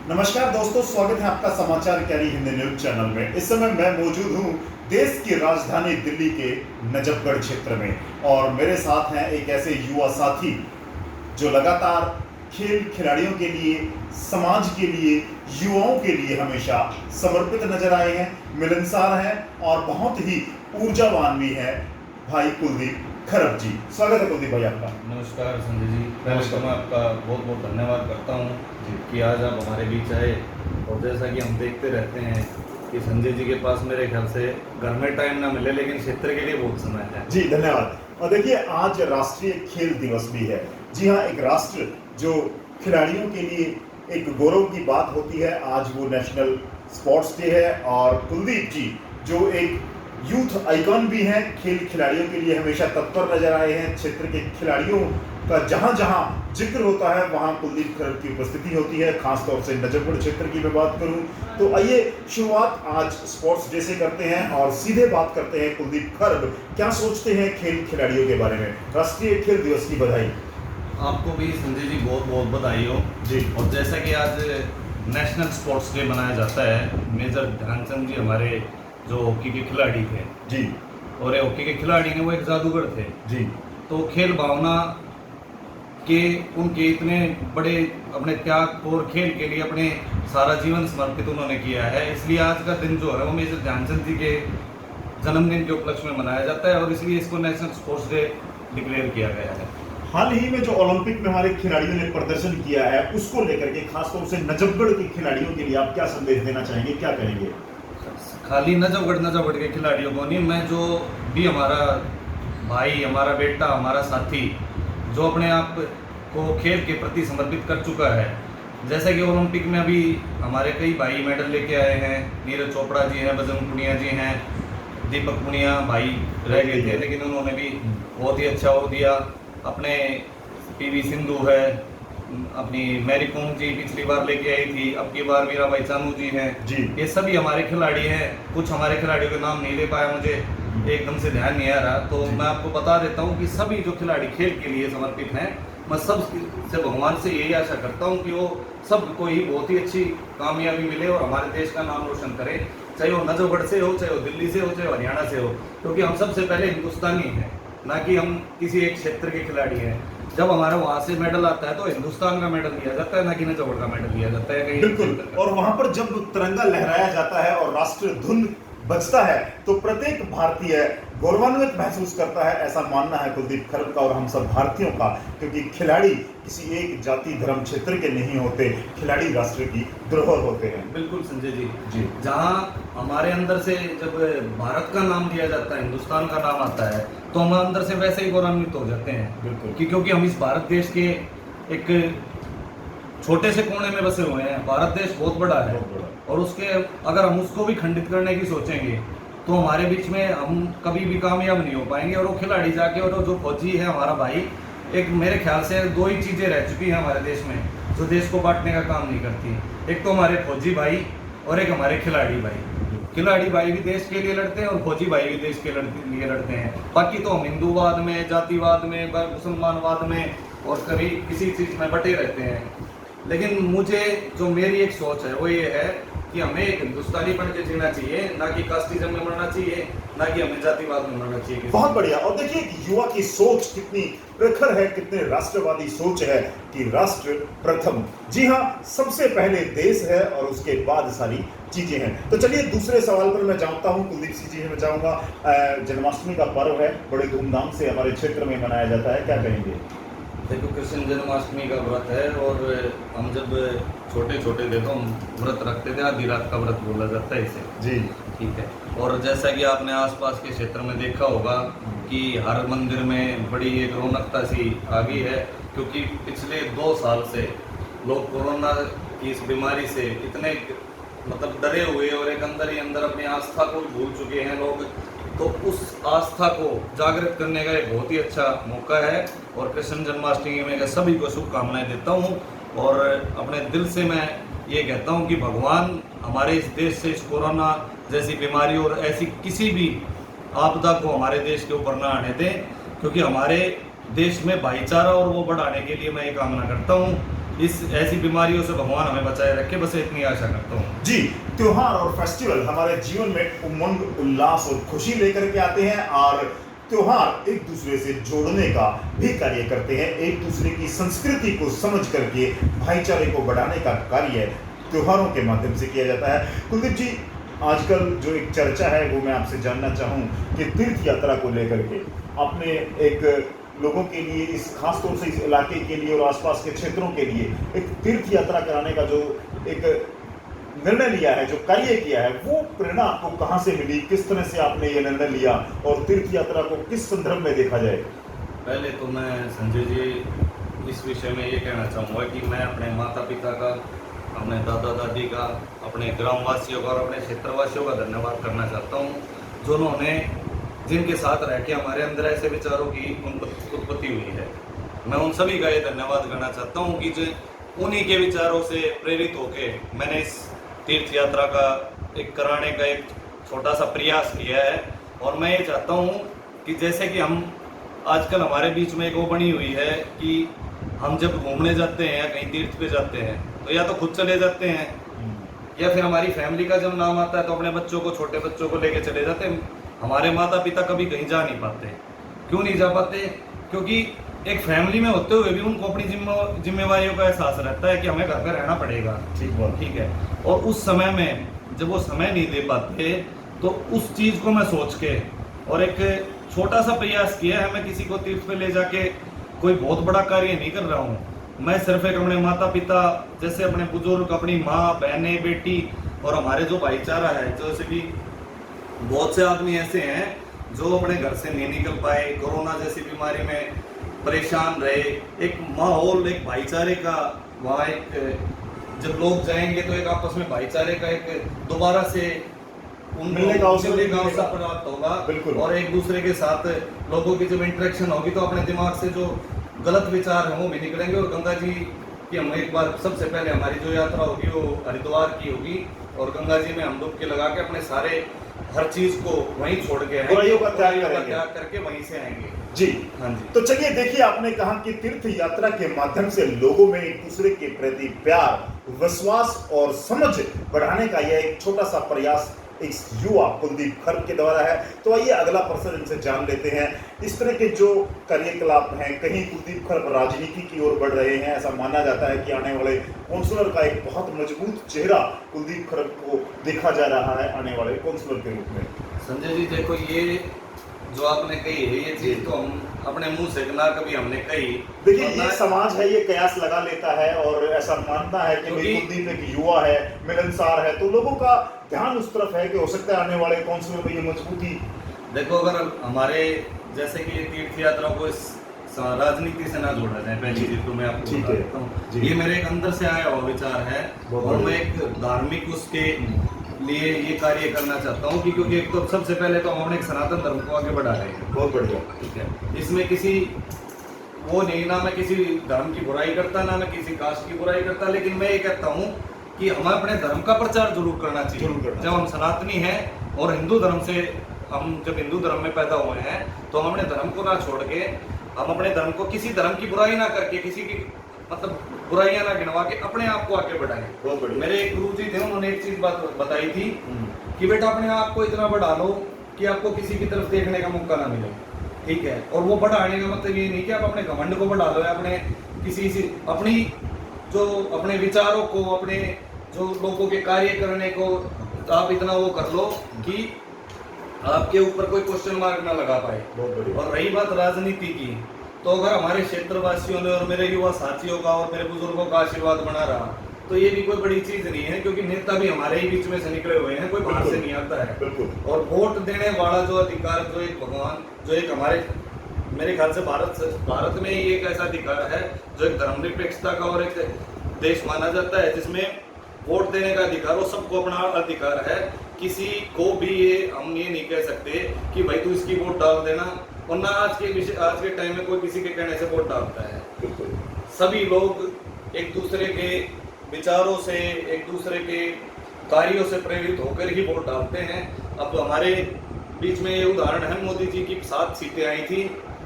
नमस्कार दोस्तों, स्वागत है आपका समाचार कैरी हिंदी न्यूज चैनल में। इस समय मैं मौजूद हूं देश की राजधानी दिल्ली के नजफगढ़ क्षेत्र में और मेरे साथ हैं एक ऐसे युवा साथी जो लगातार खेल खिलाड़ियों के लिए, समाज के लिए, युवाओं के लिए हमेशा समर्पित नजर आए हैं, मिलनसार हैं और बहुत ही ऊर्जावान भी हैं। भाई कुलदीप खरब जी, स्वागत है कुलदीप भाई आपका। नमस्कार संजय जी, पहले तो मैं आपका बहुत बहुत धन्यवाद करता हूँ कि आज आप हमारे बीच आए। और जैसा कि हम देखते रहते हैं कि संजय जी के पास मेरे ख्याल से घर में टाइम ना मिले, लेकिन क्षेत्र के लिए बहुत समय है। जी धन्यवाद। और देखिए, आज राष्ट्रीय खेल दिवस भी है। जी हाँ, एक राष्ट्र जो खिलाड़ियों के लिए एक गौरव की बात होती है, आज वो नेशनल स्पोर्ट्स डे है। और कुलदीप जी जो एक यूथ आइकॉन भी हैं, खेल खिलाड़ियों के लिए हमेशा तत्पर नजर आए हैं। क्षेत्र के खिलाड़ियों का जहां जहां जिक्र होता है वहां कुलदीप खरब की उपस्थिति होती है। खासतौर से नजफगढ़ क्षेत्र की मैं बात करूं तो आइए शुरुआत आज स्पोर्ट्स डे से करते हैं और सीधे बात करते हैं। कुलदीप खरब क्या सोचते हैं खेल खिलाड़ियों के बारे में? राष्ट्रीय खेल दिवस की बधाई। आपको भी संजय जी बहुत बहुत बधाई हो जी। और जैसा कि आज नेशनल स्पोर्ट्स डे मनाया जाता है, मेजर ध्यानचंद जी हमारे जो हॉकी के खिलाड़ी थे जी। और ये हॉकी के खिलाड़ी ने वो एक जादूगर थे। जी। तो खेल भावना के उनके इतने बड़े अपने त्याग और खेल के लिए अपने सारा जीवन समर्पित उन्होंने किया है, इसलिए आज का दिन जो है वो मेजर ध्यानचंद जी के जन्मदिन के उपलक्ष्य में मनाया जाता है और इसलिए इसको नेशनल स्पोर्ट्स डे डिक्लेयर किया गया है। हाल ही में जो ओलंपिक में हमारे खिलाड़ियों ने प्रदर्शन किया है उसको लेकर के खासतौर से नजफगढ़ के खिलाड़ियों के लिए आप क्या संदेश देना चाहेंगे, क्या कहेंगे? खाली नजफगढ़ के खिलाड़ियों को नहीं, मैं जो भी हमारा भाई, हमारा बेटा, हमारा साथी जो अपने आप को खेल के प्रति समर्पित कर चुका है, जैसे कि ओलंपिक में अभी हमारे कई भाई मेडल लेके आए हैं। नीरज चोपड़ा जी हैं, बजरंग पुनिया जी हैं, दीपक पुनिया भाई रह गए थे लेकिन उन्होंने भी बहुत ही अच्छा वो दिया। अपने पीवी सिंधु है, अपनी मैरी कॉम जी पिछली बार लेके आई थी, अब की बार मीराबाई चानू जी हैं जी। ये सभी हमारे खिलाड़ी हैं। कुछ हमारे खिलाड़ियों के नाम नहीं ले पाया, मुझे एकदम से ध्यान नहीं आ रहा, तो मैं आपको बता देता हूँ कि सभी जो खिलाड़ी खेल के लिए समर्पित हैं, मैं सब से भगवान से यही आशा करता हूँ कि वो सबको ही बहुत ही अच्छी कामयाबी मिले और हमारे देश का नाम रोशन करे, चाहे वो नजफगढ़ से हो, चाहे वो दिल्ली से हो, चाहे वो हरियाणा से हो, क्योंकि हम सबसे पहले हिंदुस्तानी हैं, ना कि हम किसी एक क्षेत्र के खिलाड़ी हैं। जब हमारा वहाँ से मेडल आता है तो हिंदुस्तान का मेडल लिया जाता है, ना कि नजफगढ़ का मेडल लिया जाता है कहीं। बिल्कुल। और वहां पर जब तिरंगा लहराया जाता है और राष्ट्रीय धुन बजता है तो प्रत्येक भारतीय गौरवान्वित महसूस करता है, ऐसा मानना है कुलदीप खरब का और हम सब भारतीयों का, क्योंकि खिलाड़ी किसी एक जाति धर्म क्षेत्र के नहीं होते, खिलाड़ी राष्ट्र की धरोहर होते हैं। बिल्कुल संजय जी, जी। जहाँ हमारे अंदर से जब भारत का नाम लिया जाता है, हिंदुस्तान का नाम आता है, तो हम अंदर से वैसे ही गौरवान्वित हो जाते हैं। बिल्कुल। क्योंकि हम इस भारत देश के एक छोटे से कोने में बसे हुए हैं। भारत देश बहुत बड़ा है और उसके अगर हम उसको भी खंडित करने की सोचेंगे तो हमारे बीच में हम कभी भी कामयाब नहीं हो पाएंगे। और वो खिलाड़ी जाके, और जो फौजी है हमारा भाई, एक मेरे ख्याल से दो ही चीज़ें रह चुकी हैं हमारे देश में जो देश को बांटने का काम नहीं करती। एक तो हमारे फौजी भाई और एक हमारे खिलाड़ी भाई। खिलाड़ी भाई भी देश के लिए लड़ते हैं और फौजी भाई भी देश के लिए लड़ते हैं। बाकी तो हम हिंदूवाद में, जातिवाद में, मुसलमानवाद में और कभी किसी चीज़ में बटे रहते हैं। लेकिन मुझे जो मेरी एक सोच है वो ये है कि हमें एक हिंदुस्तानी बन के जीना चाहिए, ना कि कास्टिज्म में मरना चाहिए, ना कि हमें जातिवाद में मरना चाहिए। बहुत बढ़िया। और देखिए युवा की सोच कितनी प्रखर है, कितने राष्ट्रवादी सोच है कि राष्ट्र प्रथम। जी हाँ, सबसे पहले देश है और उसके बाद सारी चीजें हैं। तो चलिए दूसरे सवाल पर मैं जानता हूँ कुलदीप सिंह जी, मैं चाहूंगा, जन्माष्टमी का पर्व है, बड़े धूमधाम से हमारे क्षेत्र में मनाया जाता है, क्या कहेंगे? देखो, कृष्ण जन्माष्टमी का व्रत है और हम जब छोटे छोटे थे तो हम व्रत रखते थे, आधी रात का व्रत बोला जाता है इसे। जी। ठीक है। और जैसा कि आपने आसपास के क्षेत्र में देखा होगा कि हर मंदिर में बड़ी एक रौनकता सी आ गई है, क्योंकि पिछले 2 साल से लोग कोरोना की इस बीमारी से इतने मतलब डरे हुए और एक अंदर ही अंदर अपनी आस्था को भूल चुके हैं लोग, तो उस आस्था को जागृत करने का एक बहुत ही अच्छा मौका है। और कृष्ण जन्माष्टमी में मैं सभी को शुभकामनाएं देता हूं और अपने दिल से मैं ये कहता हूं कि भगवान हमारे इस देश से इस कोरोना जैसी बीमारी और ऐसी किसी भी आपदा को हमारे देश के ऊपर ना आने दें, क्योंकि हमारे देश में भाईचारा और वो बढ़ाने के लिए मैं ये कामना करता हूँ इस ऐसी बीमारियों से भगवान हमें बचाए रखे, बस इतनी आशा करता हूँ। जी, त्योहार और फेस्टिवल हमारे जीवन में उमंग, उल्लास और खुशी लेकर के आते हैं और त्योहार एक दूसरे से जोड़ने का भी कार्य करते हैं। एक दूसरे की संस्कृति को समझ करके भाईचारे को बढ़ाने का कार्य त्योहारों के माध्यम से किया जाता है। कुलदीप जी, आजकल जो एक चर्चा है वो मैं आपसे जानना चाहूँ कि तीर्थ यात्रा को लेकर के आपने एक लोगों के लिए, इस खास तौर से इस इलाके के लिए और आसपास के क्षेत्रों के लिए एक तीर्थ यात्रा कराने का जो एक निर्णय लिया है, जो कार्य किया है, वो प्रेरणा आपको कहाँ से मिली? किस तरह से आपने ये निर्णय लिया और तीर्थ यात्रा को किस संदर्भ में देखा जाए? पहले तो मैं संजय जी इस विषय में ये कहना चाहूँगा कि मैं अपने माता पिता का, अपने दादा दादी का, अपने ग्रामवासियों का और अपने क्षेत्रवासियों का धन्यवाद करना चाहता हूँ, जिन्होंने जिनके साथ रह के हमारे अंदर ऐसे विचारों की उत्पत्ति हुई है। मैं उन सभी का ये धन्यवाद करना चाहता हूँ कि जो उन्हीं के विचारों से प्रेरित होके मैंने इस तीर्थ यात्रा का एक कराने का एक छोटा सा प्रयास किया है। और मैं ये चाहता हूँ कि जैसे कि हम आजकल हमारे बीच में एक वो बनी हुई है कि हम जब घूमने जाते हैं या कहीं तीर्थ पे जाते हैं तो या तो खुद चले जाते हैं या फिर हमारी फैमिली का जब नाम आता है तो अपने बच्चों को, छोटे बच्चों को लेके चले जाते हैं। हमारे माता पिता कभी कहीं जा नहीं पाते। क्यों नहीं जा पाते? क्योंकि एक फैमिली में होते हुए भी उनको अपनी जिम्मेवारियों का एहसास रहता है कि हमें घर पे रहना पड़ेगा। ठीक है। और उस समय में जब वो समय नहीं दे पाते तो उस चीज़ को मैं सोच के और एक छोटा सा प्रयास किया है। मैं किसी को तीर्थ पे ले जाके कोई बहुत बड़ा कार्य नहीं कर रहा हूँ। मैं सिर्फ एक अपने माता पिता, जैसे अपने बुजुर्ग, अपनी माँ, बहनें, बेटी और हमारे जो भाईचारा है, जैसे कि बहुत से आदमी ऐसे हैं जो अपने घर से नहीं निकल पाए, कोरोना जैसी बीमारी में परेशान रहे, एक माहौल, एक भाईचारे का वहाँ एक जब लोग जाएंगे तो एक आपस में भाईचारे का एक दोबारा से मिलने का अवसर प्राप्त होगा। बिल्कुल। और एक दूसरे के साथ लोगों की जब इंटरेक्शन होगी तो अपने दिमाग से जो गलत विचार हैं वो भी निकलेंगे। और गंगा जी की हम एक बार सबसे पहले हमारी जो यात्रा होगी वो हरिद्वार की होगी और गंगा जी में हम डुबकी लगा के अपने सारे हर चीज को वहीं छोड़ के बुराइयों का त्याग करके वहीं से आएंगे। जी हाँ जी। तो चलिए देखिए, आपने कहा कि तीर्थ यात्रा के माध्यम से लोगों में एक दूसरे के प्रति प्यार, विश्वास और समझ बढ़ाने का यह एक छोटा सा प्रयास इस युवा कुलदीप खर्ब के द्वारा है। तो आइए अगला प्रश्न इनसे जान लेते हैं। इस तरह के जो कार्यकलाप हैं, कहीं कुलदीप खर्ब राजनीति की ओर बढ़ रहे हैं। ऐसा माना जाता है कि आने वाले काउंसलर का एक बहुत मजबूत चेहरा कुलदीप खर्ब को देखा जा रहा है आने वाले काउंसलर के रूप में। संजय जी देखो, ये जो आपने कही है ये चीज तो हम अपने मुंह से ना कभी हमने कही। देखिए, ये समाज है, ये कयास लगा लेता है और ऐसा मानना है कि कुलदीप एक युवा है, मिलनसार है, तो लोगों का ध्यान उस तरफ है कि हो सकता है आने वाले काउंसिल में ये मजबूती। देखो, अगर हमारे जैसे कि ये तीर्थ यात्रा को इस राजनीति से ना जोड़ा जाए, पहली चीज तो मैं आपको बता देता हूँ। ये मेरे एक अंदर से आया हुआ विचार है और मैं एक धार्मिक उसके लिए ये कार्य करना चाहता हूँ कि क्योंकि एक तो सबसे पहले तो हम अपने एक सनातन धर्म को आगे बढ़ा रहे हैं। बहुत बढ़िया। ठीक है। इसमें किसी वो नहीं, ना मैं किसी धर्म की बुराई करता, ना मैं किसी कास्ट की बुराई करता, लेकिन मैं ये कहता हूँ कि हमें अपने धर्म का प्रचार जरूर करना चाहिए। जब हम सनातनी हैं और हिंदू धर्म से हम जब हिंदू धर्म में पैदा हुए हैं तो हम अपने धर्म को ना छोड़ के, हम अपने धर्म को किसी धर्म की बुराई ना करके, किसी की मतलब बुराइयां ना गिनवा के अपने आप को आगे बढ़ाएं। मेरे एक गुरु जी थे, उन्होंने एक चीज बात बताई थी कि बेटा अपने आप को इतना बढ़ा लो कि आपको किसी की तरफ देखने का मौका ना मिले। ठीक है। और वो बढ़ाने का मतलब ये नहीं कि आप अपने घमंड को बढ़ा लो या अपने किसी से अपनी जो अपने विचारों को, अपने जो लोगों के कार्य करने को आप इतना वो कर लो कि आपके ऊपर कोई क्वेश्चन मार्क ना लगा पाए। और रही बात राजनीति की, तो अगर हमारे क्षेत्रवासियों ने और मेरे युवा साथियों का और मेरे बुजुर्गों का आशीर्वाद बना रहा तो ये भी कोई बड़ी चीज नहीं है, क्योंकि नेता भी हमारे ही बीच में से निकले हुए हैं, कोई बाहर से नहीं आता है। और वोट देने वाला जो अधिकार, जो एक भगवान, जो एक हमारे मेरे ख्याल से भारत में ही एक ऐसा अधिकार है जो एक धर्मनिरपेक्षता का और एक देश माना जाता है, जिसमें वोट देने का अधिकार, वो सबको अपना अधिकार है। किसी को भी ये हम ये नहीं कह सकते कि भाई तू इसकी वोट डाल देना, और ना आज के टाइम में कोई किसी के कहने से वोट डालता है। सभी लोग एक दूसरे के विचारों से, एक दूसरे के कार्यों से प्रेरित होकर ही वोट डालते हैं। अब हमारे बीच में ये उदाहरण है, मोदी जी की 7 सीटें आई थी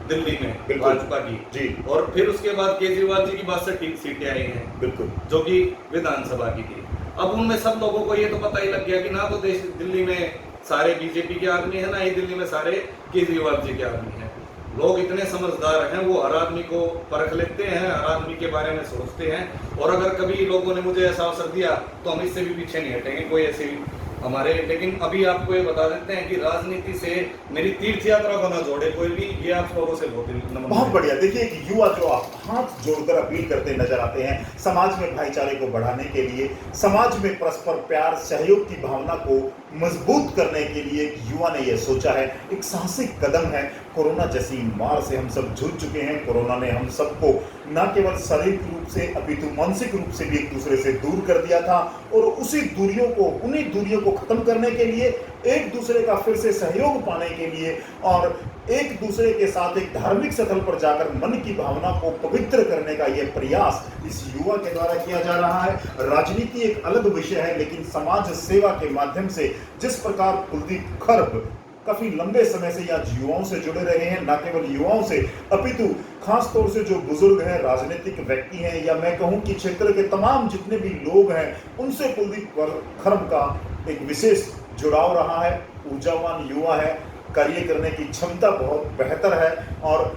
दिल्ली में बिल्कुल। भाजपा की जी और फिर उसके बाद केजरीवाल जी की 62 सीटें आई हैं बिल्कुल। जो कि विधानसभा की थी। अब उनमें सब लोगों को ये तो पता ही लग गया कि ना तो देश दिल्ली में सारे बीजेपी के आदमी है, ना ही दिल्ली में सारे केजरीवाल जी के आदमी हैं। लोग इतने समझदार हैं, वो हर आदमी को परख लेते हैं, हर आदमी के बारे में सोचते हैं। और अगर कभी लोगों ने मुझे ऐसा अवसर दिया तो हम इससे भी पीछे नहीं हटेंगे, कोई ऐसी हमारे। लेकिन अभी आपको ये बता देते हैं कि राजनीति से मेरी तीर्थ यात्रा को ना जोड़े कोई भी, ये आप लोगों से बहुत बढ़िया। देखिए कि युवा जो आप हाथ जोड़कर अपील करते नजर आते हैं समाज में भाईचारे को बढ़ाने के लिए, समाज में परस्पर प्यार सहयोग की भावना को मजबूत करने के लिए एक युवा ने यह सोचा है। एक साहसिक कदम है। कोरोना जैसी मार से हम सब जूझ चुके हैं। कोरोना ने हम सबको न केवल शारीरिक रूप से अपितु मानसिक रूप से भी एक दूसरे से दूर कर दिया था, और उन्हीं दूरियों को खत्म करने के लिए, एक दूसरे का फिर से सहयोग पाने के लिए और एक दूसरे के साथ एक धार्मिक स्थल पर जाकर मन की भावना को पवित्र करने का यह प्रयास इस युवा के द्वारा किया जा रहा है। राजनीति एक अलग विषय है, लेकिन समाज सेवा के माध्यम से जिस प्रकार कुलदीप खर्ब काफी लंबे समय से आज युवाओं से जुड़े रहे हैं, न केवल युवाओं से अपितु खास तौर से जो बुजुर्ग हैं, राजनीतिक व्यक्ति हैं, या मैं कहूं कि क्षेत्र के तमाम जितने भी लोग हैं, उनसे कुलदीप खर्ब का एक विशेष जुड़ाव रहा है। ऊर्जावान युवा है, कार्य करने की क्षमता बहुत बेहतर है, और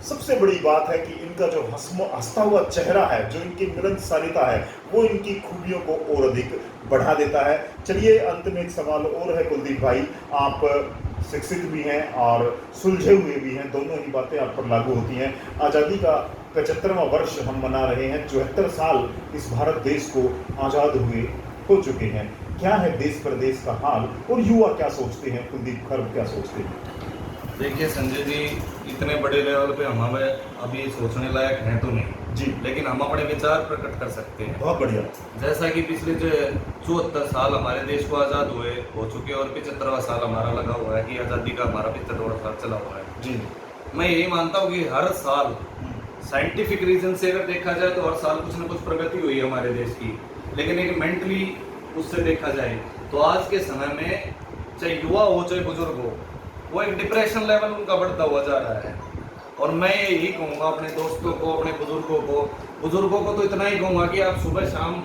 सबसे बड़ी बात है कि इनका जो हंसता हुआ चेहरा है, जो इनकी मिलनसारिता है, वो इनकी खूबियों को और अधिक बढ़ा देता है। चलिए अंत में एक सवाल और है कुलदीप भाई, आप शिक्षित भी हैं और सुलझे हुए भी हैं, दोनों ही बातें आप पर लागू होती हैं। आज़ादी का 75वां वर्ष हम मना रहे हैं, 74 साल इस भारत देश को आज़ाद हुए हो चुके हैं। क्या है देश प्रदेश का हाल और युवा क्या सोचते हैं? कुलदीप खर्ब क्या सोचते हैं? देखिए संजय जी, इतने बड़े लेवल पे हमें अभी सोचने लायक हैं तो नहीं जी, लेकिन हम अपने विचार प्रकट कर सकते हैं। बहुत बढ़िया। जैसा कि पिछले जो 74 साल हमारे देश को आज़ाद हुए हो चुके, और 75वां साल हमारा लगा हुआ है कि आज़ादी का हमारा 75वां साल चला हुआ है। जी, मैं यही मानता हूँ कि हर साल साइंटिफिक रीजन से अगर देखा जाए तो हर साल कुछ ना कुछ प्रगति हुई है हमारे देश की, लेकिन एक मेंटली उससे देखा जाए तो आज के समय में चाहे युवा हो चाहे बुजुर्ग हो, वो एक डिप्रेशन लेवल उनका बढ़ता हुआ जा रहा है। और मैं यही कहूँगा अपने दोस्तों को, अपने बुजुर्गों को तो इतना ही कहूँगा कि आप सुबह शाम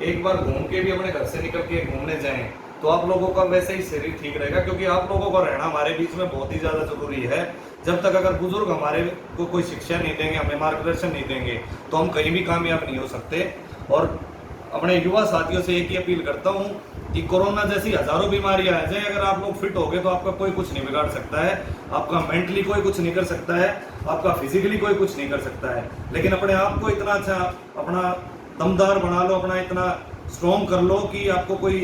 एक बार घूम के भी अपने घर से निकल के घूमने जाएं तो आप लोगों का वैसे ही शरीर ठीक रहेगा, क्योंकि आप लोगों का रहना हमारे बीच में बहुत ही ज़्यादा जरूरी है। जब तक अगर बुजुर्ग हमारे को कोई शिक्षा नहीं देंगे, हमें मार्गदर्शन नहीं देंगे, तो हम कहीं भी कामयाब नहीं हो सकते। और अपने युवा साथियों से एक ही अपील करता हूँ कि कोरोना जैसी हजारों बीमारियां आ जाए, अगर आप लोग फिट हो गए तो आपका कोई कुछ नहीं बिगाड़ सकता है, आपका मेंटली कोई कुछ नहीं कर सकता है, आपका फिजिकली कोई कुछ नहीं कर सकता है। लेकिन अपने आप को इतना अच्छा अपना दमदार बना लो, अपना इतना स्ट्रॉन्ग कर लो कि आपको कोई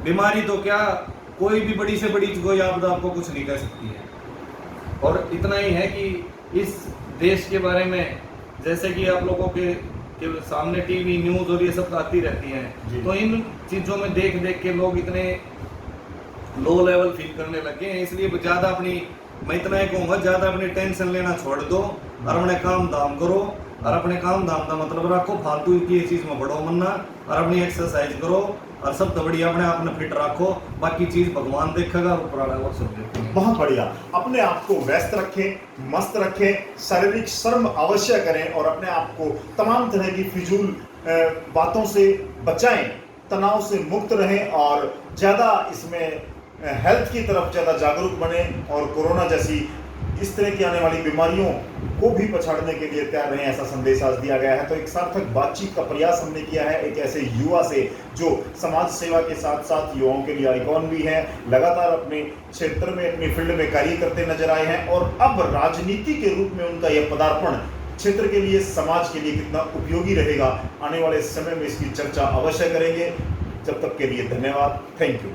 बीमारी तो क्या, कोई भी बड़ी से बड़ी कोई आपदा आपको कुछ नहीं कर सकती है। और इतना ही है कि इस देश के बारे में जैसे कि आप लोगों के सामने टीवी न्यूज़ और ये सब आती रहती हैं, तो इन चीज़ों में देख देख के लोग इतने लो लेवल फील करने लगे हैं। इसलिए ज़्यादा मैं इतना ही कहूँगा, ज़्यादा अपनी टेंशन लेना छोड़ दो और अपने काम धाम करो, और अपने काम धाम का मतलब रखो, फालतू की चीज़ में बढ़ो मन्ना, और अपनी एक्सरसाइज करो, और सब तो बढ़िया अपने आप में फिट रखो, बाकी चीज़ भगवान देखेगा और ऊपर वाला और सब देखेगा। बहुत बढ़िया। अपने आप को व्यस्त रखें, मस्त रखें, शारीरिक श्रम अवश्य करें, और अपने आप को तमाम तरह की फिजूल बातों से बचाएं, तनाव से मुक्त रहें, और ज़्यादा इसमें हेल्थ की तरफ ज़्यादा जागरूक बने, और कोरोना जैसी इस तरह की आने वाली बीमारियों को भी पछाड़ने के लिए तैयार रहें, ऐसा संदेश आज दिया गया है। तो एक सार्थक बातचीत का प्रयास हमने किया है एक ऐसे युवा से जो समाज सेवा के साथ साथ युवाओं के लिए आइकॉन भी है, लगातार अपने क्षेत्र में, अपनी फील्ड में कार्य करते नजर आए हैं, और अब राजनीति के रूप में उनका यह पदार्पण क्षेत्र के लिए, समाज के लिए कितना उपयोगी रहेगा, आने वाले समय में इसकी चर्चा अवश्य करेंगे। जब तक के लिए धन्यवाद। Thank you.